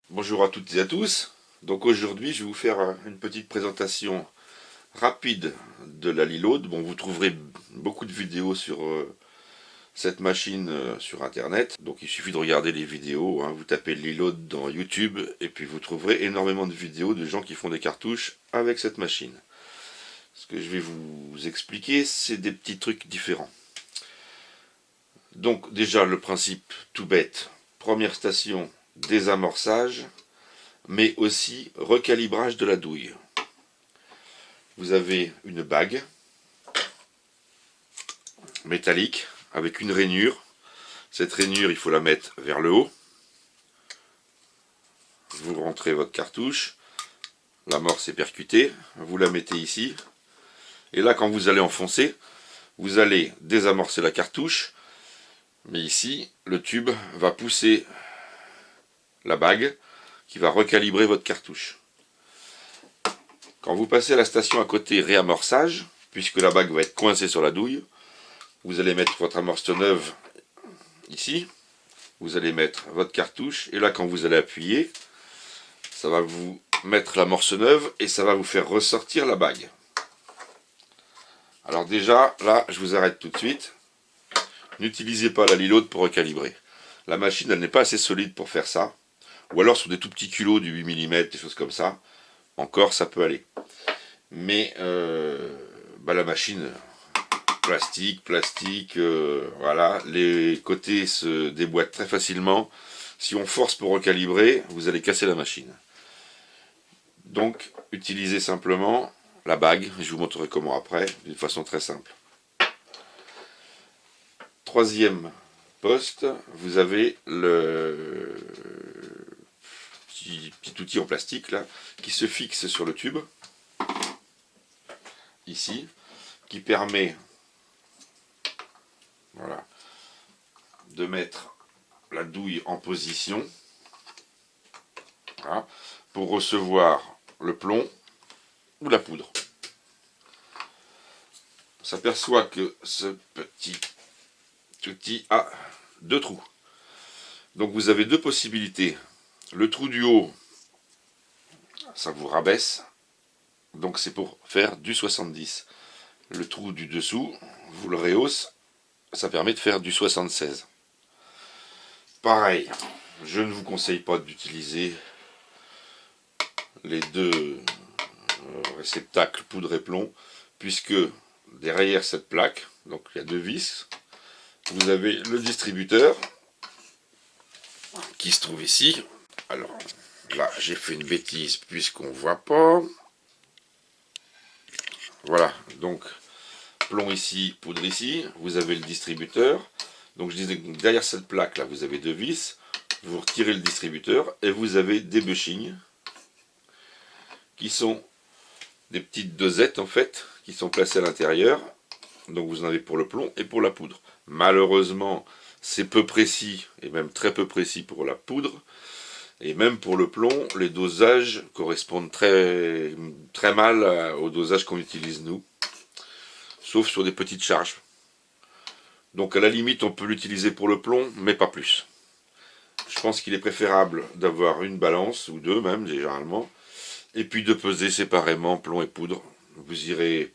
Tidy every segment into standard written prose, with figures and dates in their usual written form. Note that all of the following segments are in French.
Bonjour à toutes et à tous. Donc aujourd'hui je vais vous faire une petite présentation rapide de la Liload. Bon, vous trouverez beaucoup de vidéos sur cette machine sur internet. Donc il suffit de regarder les vidéos, hein. Vous tapez Liload dans YouTube et puis vous trouverez énormément de vidéos de gens qui font des cartouches avec cette machine. Ce que je vais vous expliquer, c'est des petits trucs différents. Donc déjà le principe tout bête. Première station, désamorçage, mais aussi recalibrage de la douille. Vous avez une bague métallique avec une rainure. Cette rainure, il faut la mettre vers le haut. Vous rentrez votre cartouche, l'amorce est percutée, vous la mettez ici. Et là, quand vous allez enfoncer, vous allez désamorcer la cartouche. Mais ici, le tube va pousser la bague qui va recalibrer votre cartouche. Quand vous passez à la station à côté réamorçage, puisque la bague va être coincée sur la douille, vous allez mettre votre amorce neuve ici, vous allez mettre votre cartouche, et là quand vous allez appuyer, ça va vous mettre l'amorce neuve et ça va vous faire ressortir la bague. Alors déjà, là, je vous arrête tout de suite. N'utilisez pas la Liload pour recalibrer. La machine, elle n'est pas assez solide pour faire ça. Ou alors sur des tout petits culots du 8 mm, des choses comme ça. Encore, ça peut aller. Mais la machine, plastique, voilà. Les côtés se déboîtent très facilement. Si on force pour recalibrer, vous allez casser la machine. Donc, utilisez simplement la bague. Je vous montrerai comment après, d'une façon très simple. Troisième poste, vous avez le petit outil en plastique là, qui se fixe sur le tube, ici, qui permet, voilà, de mettre la douille en position, voilà, pour recevoir le plomb ou la poudre. On s'aperçoit que ce petit outil a deux trous. Donc vous avez deux possibilités. Le trou du haut, ça vous rabaisse, donc c'est pour faire du 70. Le trou du dessous, vous le rehausse, ça permet de faire du 76. Pareil, je ne vous conseille pas d'utiliser les deux réceptacles poudre et plomb, puisque derrière cette plaque, donc il y a deux vis, vous avez le distributeur qui se trouve ici. Alors là, j'ai fait une bêtise puisqu'on ne voit pas. Voilà, donc plomb ici, poudre ici, vous avez le distributeur. Donc je disais que derrière cette plaque là, vous avez deux vis, vous retirez le distributeur et vous avez des bushings qui sont des petites dosettes en fait, qui sont placées à l'intérieur. Donc vous en avez pour le plomb et pour la poudre. Malheureusement, c'est peu précis, et même très peu précis pour la poudre. Et même pour le plomb, les dosages correspondent très, très mal au dosage qu'on utilise nous. Sauf sur des petites charges. Donc à la limite, on peut l'utiliser pour le plomb, mais pas plus. Je pense qu'il est préférable d'avoir une balance, ou deux même, généralement, et puis de peser séparément plomb et poudre. Vous irez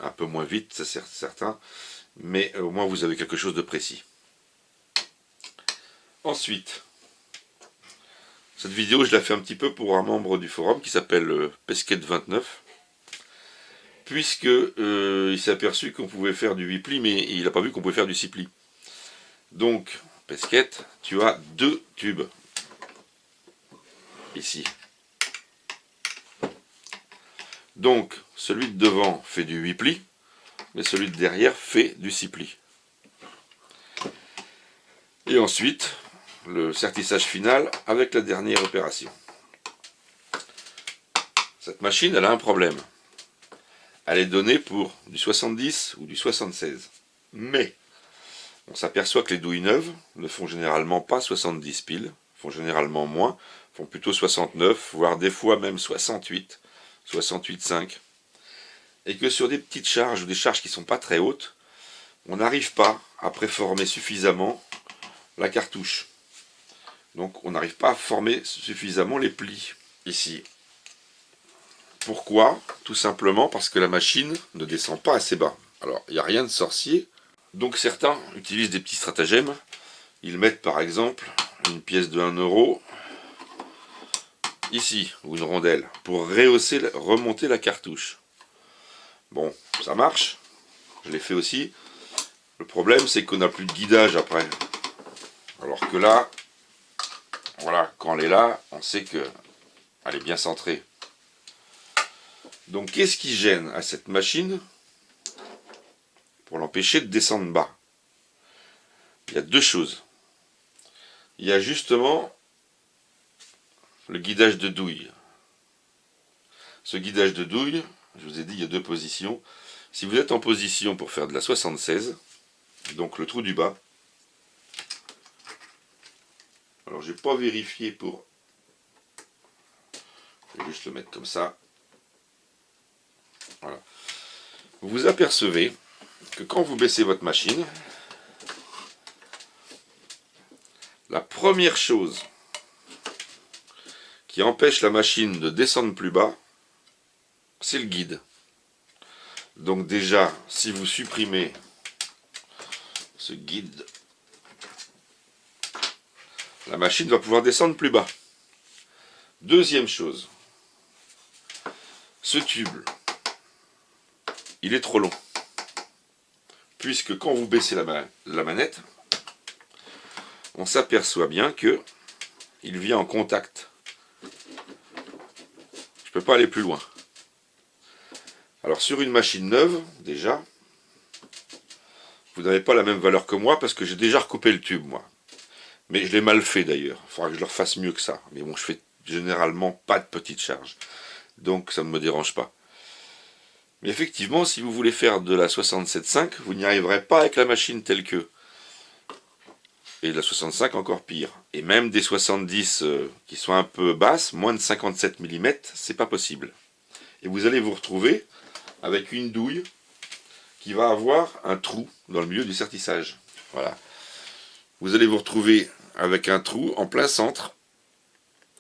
un peu moins vite, c'est certain, mais au moins vous avez quelque chose de précis. Ensuite, cette vidéo, je la fais un petit peu pour un membre du forum qui s'appelle Pesquet29, puisque il s'est aperçu qu'on pouvait faire du 8 plis, mais il n'a pas vu qu'on pouvait faire du 6 plis. Donc, Pesquet, tu as deux tubes, ici. Donc, celui de devant fait du 8 plis, mais celui de derrière fait du 6 plis. Et ensuite, le sertissage final avec la dernière opération. Cette machine, elle a un problème. Elle est donnée pour du 70 ou du 76. Mais, on s'aperçoit que les douilles neuves ne font généralement pas 70 piles, font généralement moins, font plutôt 69, voire des fois même 68, 68,5. Et que sur des petites charges ou des charges qui ne sont pas très hautes, on n'arrive pas à préformer suffisamment la cartouche. Donc on n'arrive pas à former suffisamment les plis ici. Pourquoi? Tout simplement parce que la machine ne descend pas assez bas. Alors il n'y a rien de sorcier. Donc certains utilisent des petits stratagèmes. Ils mettent par exemple une pièce de 1 euro ici, ou une rondelle, pour remonter la cartouche. Bon, ça marche. Je l'ai fait aussi. Le problème, c'est qu'on n'a plus de guidage après. Alors que là, voilà, quand elle est là, on sait qu'elle est bien centrée. Donc, qu'est-ce qui gêne à cette machine pour l'empêcher de descendre bas? Il y a deux choses. Il y a justement le guidage de douille. Ce guidage de douille, je vous ai dit, il y a deux positions. Si vous êtes en position pour faire de la 76, donc le trou du bas, alors j'ai pas vérifié pour... Je vais juste le mettre comme ça. Voilà. Vous vous apercevez que quand vous baissez votre machine, la première chose qui empêche la machine de descendre plus bas, c'est le guide. Donc déjà, si vous supprimez ce guide, la machine va pouvoir descendre plus bas. Deuxième chose, ce tube, il est trop long. Puisque quand vous baissez la manette, on s'aperçoit bien que il vient en contact. Je ne peux pas aller plus loin. Alors sur une machine neuve, déjà, vous n'avez pas la même valeur que moi parce que j'ai déjà recoupé le tube, moi. Mais je l'ai mal fait d'ailleurs. Il faudra que je le refasse mieux que ça. Mais bon, je fais généralement pas de petites charges. Donc ça ne me dérange pas. Mais effectivement, si vous voulez faire de la 67.5, vous n'y arriverez pas avec la machine telle que. Et de la 65 encore pire. Et même des 70 qui sont un peu basses, moins de 57 mm, c'est pas possible. Et vous allez vous retrouver avec une douille qui va avoir un trou dans le milieu du sertissage. Voilà. Vous allez vous retrouver avec un trou en plein centre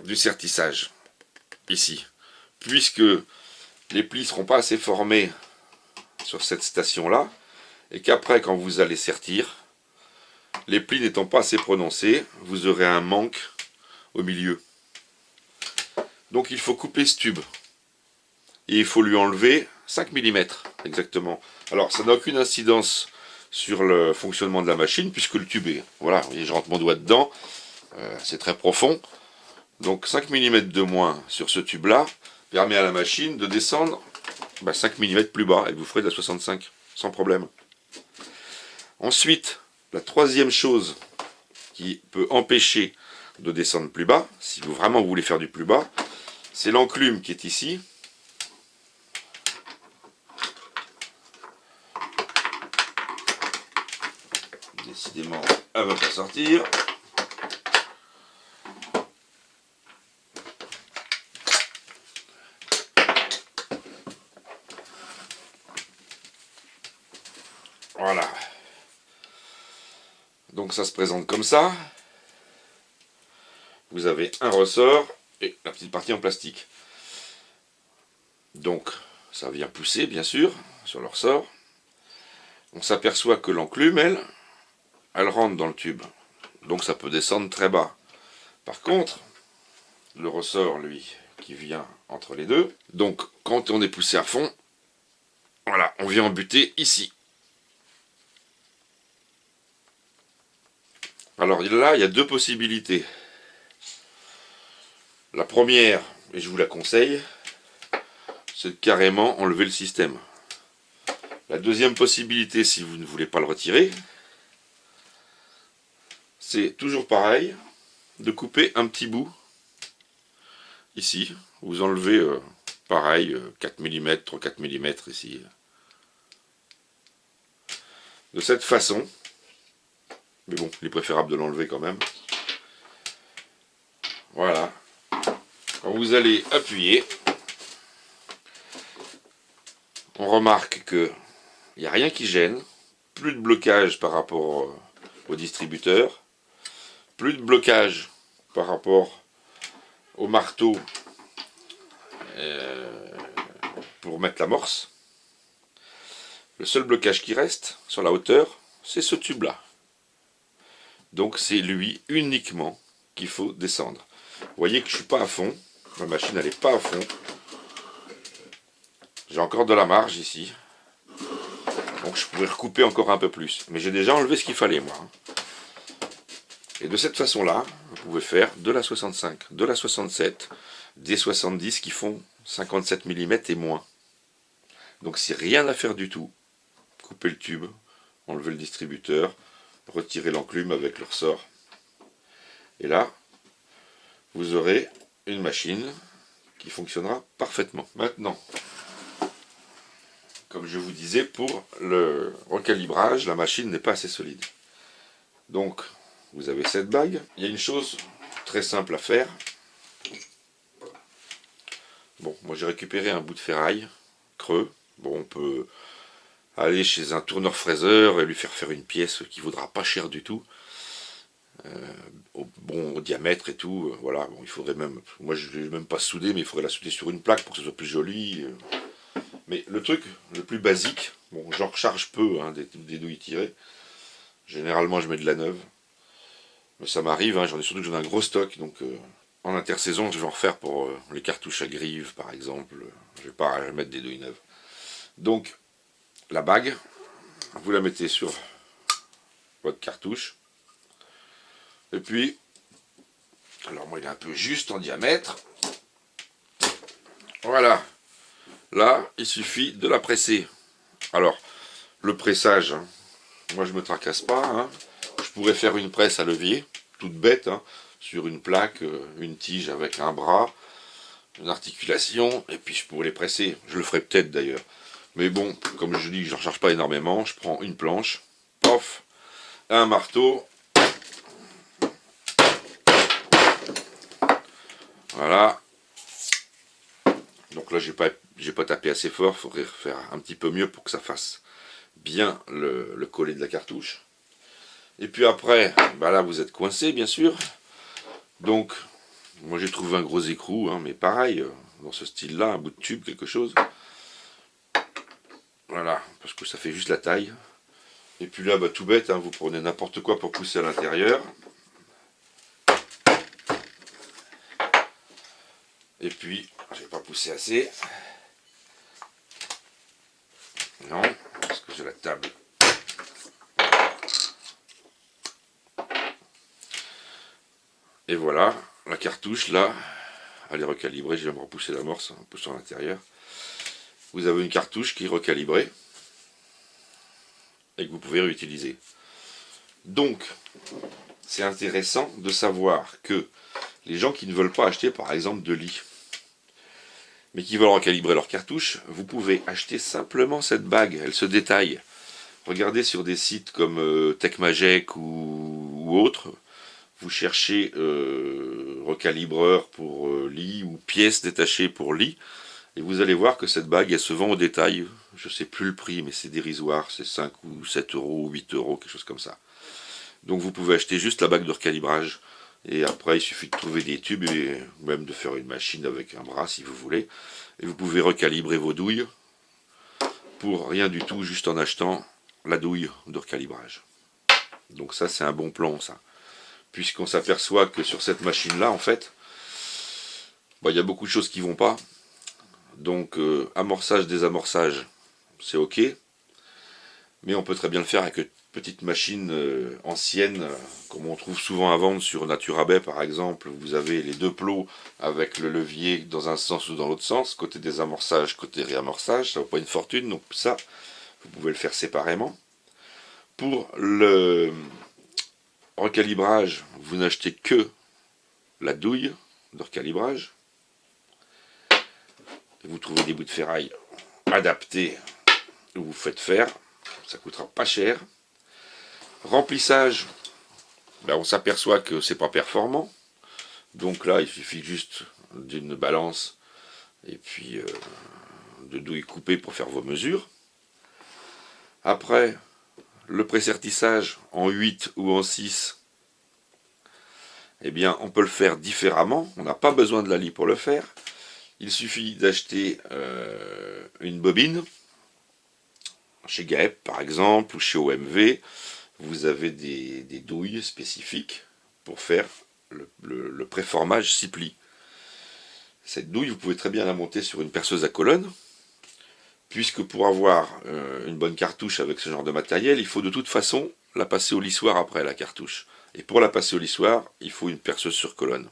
du sertissage. Ici. Puisque les plis ne seront pas assez formés sur cette station-là, et qu'après, quand vous allez sertir, les plis n'étant pas assez prononcés, vous aurez un manque au milieu. Donc il faut couper ce tube. Et il faut lui enlever 5 mm exactement. Alors ça n'a aucune incidence sur le fonctionnement de la machine, puisque le tube est... Voilà, vous voyez, je rentre mon doigt dedans, c'est très profond. Donc 5 mm de moins sur ce tube-là permet à la machine de descendre 5 mm plus bas, et vous ferez de la 65 sans problème. Ensuite, la troisième chose qui peut empêcher de descendre plus bas, si vous vraiment voulez faire du plus bas, c'est l'enclume qui est ici. Décidément, elle ne va pas sortir. Voilà. Donc ça se présente comme ça. Vous avez un ressort et la petite partie en plastique. Donc ça vient pousser bien sûr sur le ressort. On s'aperçoit que l'enclume, elle rentre dans le tube. Donc ça peut descendre très bas. Par contre, le ressort, lui, qui vient entre les deux. Donc quand on est poussé à fond, voilà, on vient embuter ici. Alors là, il y a deux possibilités. La première, et je vous la conseille, c'est de carrément enlever le système. La deuxième possibilité, si vous ne voulez pas le retirer, c'est toujours pareil, de couper un petit bout, ici. Vous enlevez, pareil, 4 mm, 3-4 mm ici. De cette façon, mais bon, il est préférable de l'enlever quand même. Voilà. Quand vous allez appuyer, on remarque que il n'y a rien qui gêne, plus de blocage par rapport au distributeur, plus de blocage par rapport au marteau pour mettre l'amorce. Le seul blocage qui reste sur la hauteur, c'est ce tube là. Donc c'est lui uniquement qu'il faut descendre. Vous voyez que je ne suis pas à fond, ma machine elle n'est pas à fond. J'ai encore de la marge ici. Donc je pourrais recouper encore un peu plus. Mais j'ai déjà enlevé ce qu'il fallait moi. Et de cette façon-là, vous pouvez faire de la 65, de la 67, des 70 qui font 57 mm et moins. Donc c'est rien à faire du tout. Couper le tube, enlever le distributeur, retirer l'enclume avec le ressort. Et là, vous aurez une machine qui fonctionnera parfaitement. Maintenant, comme je vous disais, pour le recalibrage, la machine n'est pas assez solide. Donc, vous avez cette bague. Il y a une chose très simple à faire. Bon, moi j'ai récupéré un bout de ferraille creux. Bon, on peut aller chez un tourneur-fraiseur et lui faire une pièce qui vaudra pas cher du tout. Au diamètre et tout, voilà. Bon, il faudrait même, moi je ne vais même pas souder, mais il faudrait la souder sur une plaque pour que ce soit plus joli. Mais le truc le plus basique, bon, j'en recharge peu hein, des douilles tirées. Généralement je mets de la neuve. Mais ça m'arrive, hein, j'en ai surtout que j'en ai un gros stock, donc en intersaison je vais en refaire pour les cartouches à grive par exemple. Je vais pas mettre des douilles neuves. Donc la bague, vous la mettez sur votre cartouche. Et puis, alors moi il est un peu juste en diamètre. Voilà. Là, il suffit de la presser. Alors, le pressage, hein, moi je me tracasse pas. Hein. Je pourrais faire une presse à levier, toute bête, hein, sur une plaque, une tige avec un bras, une articulation, et puis je pourrais les presser. Je le ferai peut-être d'ailleurs. Mais bon, comme je dis, je ne recharge pas énormément. Je prends une planche, pof, un marteau. Voilà. Donc là, j'ai pas tapé assez fort. Il faudrait faire un petit peu mieux pour que ça fasse bien le collet de la cartouche. Et puis après, bah là, vous êtes coincé, bien sûr. Donc, moi j'ai trouvé un gros écrou, hein, mais pareil, dans ce style-là, un bout de tube, quelque chose. Voilà, parce que ça fait juste la taille. Et puis là, bah, tout bête, hein, vous prenez n'importe quoi pour pousser à l'intérieur. Et puis, je vais pas pousser assez. Non, parce que j'ai la table. Et voilà, la cartouche là, elle est recalibrée. Je vais me repousser l'amorce en poussant à l'intérieur. Vous avez une cartouche qui est recalibrée et que vous pouvez réutiliser. Donc, c'est intéressant de savoir que les gens qui ne veulent pas acheter par exemple de lit, mais qui veulent recalibrer leur cartouche, vous pouvez acheter simplement cette bague, elle se détaille. Regardez sur des sites comme Techmagek ou autres, vous cherchez recalibreur pour lit ou pièces détachées pour lit, et vous allez voir que cette bague elle se vend au détail. Je ne sais plus le prix, mais c'est dérisoire, c'est 5 ou 7 euros, 8 euros, quelque chose comme ça. Donc vous pouvez acheter juste la bague de recalibrage. Et après, il suffit de trouver des tubes et même de faire une machine avec un bras si vous voulez. Et vous pouvez recalibrer vos douilles pour rien du tout, juste en achetant la douille de recalibrage. Donc ça, c'est un bon plan, ça. Puisqu'on s'aperçoit que sur cette machine-là, en fait, bah, y a beaucoup de choses qui vont pas. Donc, amorçage, désamorçage, c'est ok. Mais on peut très bien le faire avec une petite machine ancienne, comme on trouve souvent à vendre sur Naturabet par exemple. Vous avez les deux plots avec le levier dans un sens ou dans l'autre sens, côté désamorçage, côté réamorçage, ça vaut pas une fortune, donc ça, vous pouvez le faire séparément. Pour le recalibrage, vous n'achetez que la douille de recalibrage. Vous trouvez des bouts de ferraille adaptés où vous faites faire. Ça coûtera pas cher. Remplissage, ben on s'aperçoit que c'est pas performant. Donc là, il suffit juste d'une balance et puis de douilles coupées pour faire vos mesures. Après, le présertissage en 8 ou en 6, Eh bien, on peut le faire différemment. On n'a pas besoin de la lie pour le faire. Il suffit d'acheter une bobine, chez GAEP par exemple, ou chez OMV. Vous avez des douilles spécifiques pour faire le préformage 6 plis. Cette douille, vous pouvez très bien la monter sur une perceuse à colonne, puisque pour avoir une bonne cartouche avec ce genre de matériel, il faut de toute façon la passer au lissoir après la cartouche. Et pour la passer au lissoir, il faut une perceuse sur colonne.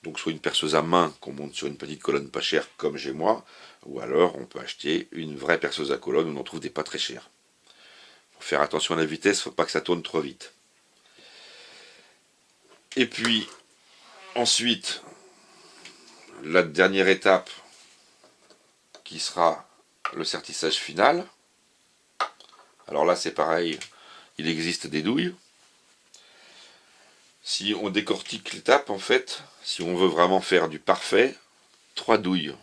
Donc soit une perceuse à main qu'on monte sur une petite colonne pas chère comme j'ai moi, ou alors on peut acheter une vraie perceuse à colonne où on en trouve des pas très chères. Faut faire attention à la vitesse, faut pas que ça tourne trop vite. Et puis ensuite, la dernière étape qui sera le sertissage final. Alors là c'est pareil, il existe des douilles. Si on décortique l'étape, en fait, si on veut vraiment faire du parfait, 3 douilles.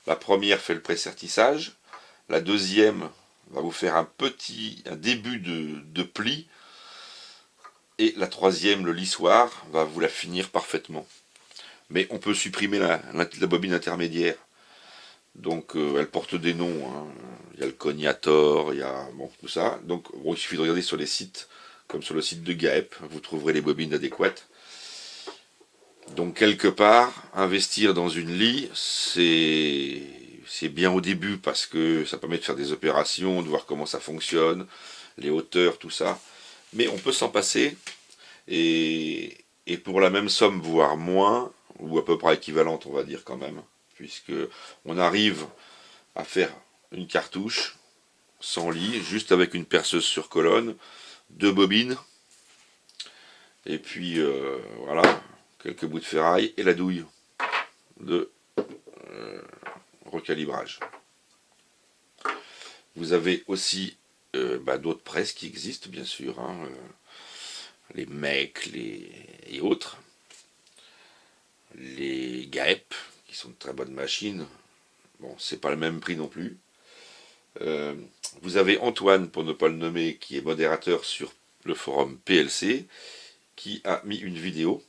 La première fait le pré-sertissage, la deuxième va vous faire un début de pli, et la troisième, le lissoir, va vous la finir parfaitement. Mais on peut supprimer la bobine intermédiaire. Donc elle porte des noms, hein. Il y a le Cognator, il y a tout ça. Donc il suffit de regarder sur les sites, comme sur le site de GAEP, vous trouverez les bobines adéquates. Donc quelque part, investir dans une lie, c'est bien au début parce que ça permet de faire des opérations, de voir comment ça fonctionne, les hauteurs, tout ça. Mais on peut s'en passer, et pour la même somme, voire moins, ou à peu près équivalente on va dire quand même, puisque on arrive à faire une cartouche sans lie, juste avec une perceuse sur colonne, 2 bobines, et puis voilà, quelques bouts de ferraille et la douille de recalibrage. Vous avez aussi d'autres presses qui existent bien sûr, hein, les MEC et autres, les GAEP qui sont de très bonnes machines. Bon, c'est pas le même prix non plus. Vous avez Antoine, pour ne pas le nommer, qui est modérateur sur le forum PLC, qui a mis une vidéo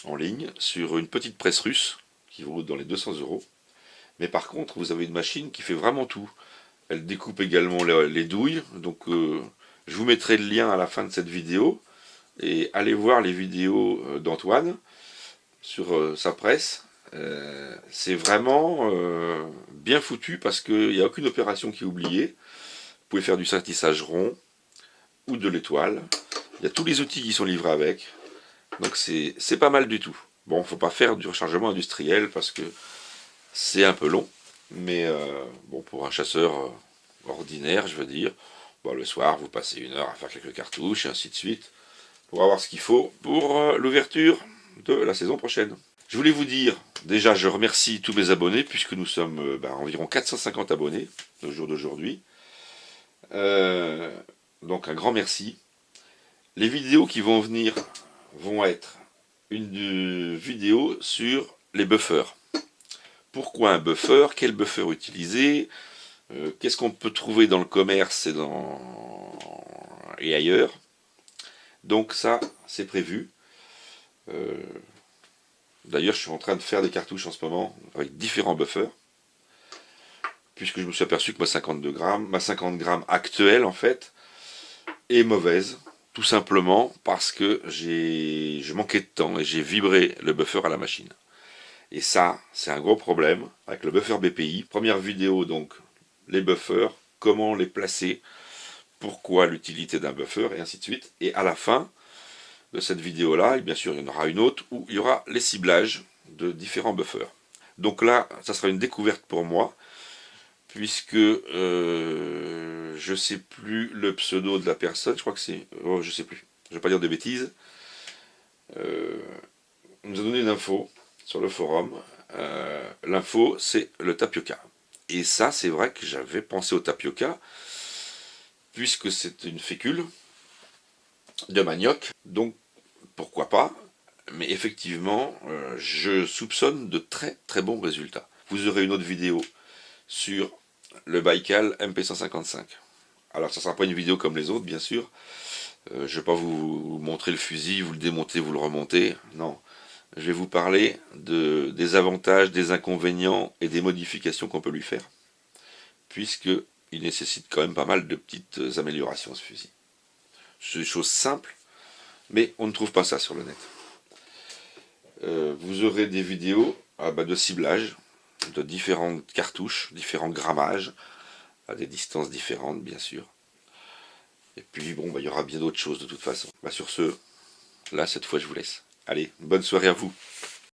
en ligne sur une petite presse russe qui vaut dans les 200 €. Mais par contre, vous avez une machine qui fait vraiment tout. Elle découpe également les douilles. Donc je vous mettrai le lien à la fin de cette vidéo. Et allez voir les vidéos d'Antoine sur sa presse. C'est vraiment bien foutu parce qu'il n'y a aucune opération qui est oubliée. Vous pouvez faire du sertissage rond ou de l'étoile. Il y a tous les outils qui sont livrés avec. Donc c'est pas mal du tout. Bon, il ne faut pas faire du rechargement industriel parce que c'est un peu long. Mais bon, pour un chasseur ordinaire, je veux dire, le soir, vous passez 1 heure à faire quelques cartouches et ainsi de suite pour avoir ce qu'il faut pour l'ouverture de la saison prochaine. Je voulais vous dire, déjà je remercie tous mes abonnés puisque nous sommes environ 450 abonnés au jour d'aujourd'hui. Donc un grand merci. Les vidéos qui vont venir vont être une vidéo sur les buffers. Pourquoi un buffer? Quel buffer utiliser? Qu'est-ce qu'on peut trouver dans le commerce et ailleurs? Donc ça, c'est prévu. D'ailleurs, je suis en train de faire des cartouches en ce moment avec différents buffers, puisque je me suis aperçu que ma 50 grammes actuelle, en fait, est mauvaise, tout simplement parce que je manquais de temps et j'ai vibré le buffer à la machine. Et ça, c'est un gros problème avec le buffer BPI. Première vidéo, donc, les buffers, comment les placer, pourquoi l'utilité d'un buffer, et ainsi de suite. Et à la fin de cette vidéo-là, et bien sûr, il y en aura une autre où il y aura les ciblages de différents buffers. Donc là, ça sera une découverte pour moi, puisque je sais plus le pseudo de la personne, je crois que c'est... Oh, je sais plus, je ne vais pas dire de bêtises. On nous a donné une info sur le forum. L'info, c'est le tapioca. Et ça, c'est vrai que j'avais pensé au tapioca, puisque c'est une fécule de manioc. Donc, pourquoi pas? Mais effectivement, je soupçonne de très très bons résultats. Vous aurez une autre vidéo sur le Baikal MP155. Alors, ça ne sera pas une vidéo comme les autres, bien sûr. Je ne vais pas vous montrer le fusil, vous le démontez, vous le remontez. Non. Je vais vous parler des avantages, des inconvénients et des modifications qu'on peut lui faire. Puisque il nécessite quand même pas mal de petites améliorations ce fusil. C'est des choses simples, mais on ne trouve pas ça sur le net. Vous aurez des vidéos de ciblage de différentes cartouches, différents grammages, à des distances différentes bien sûr. Et puis bon, il y aura bien d'autres choses de toute façon. Sur ce, là cette fois je vous laisse. Allez, bonne soirée à vous.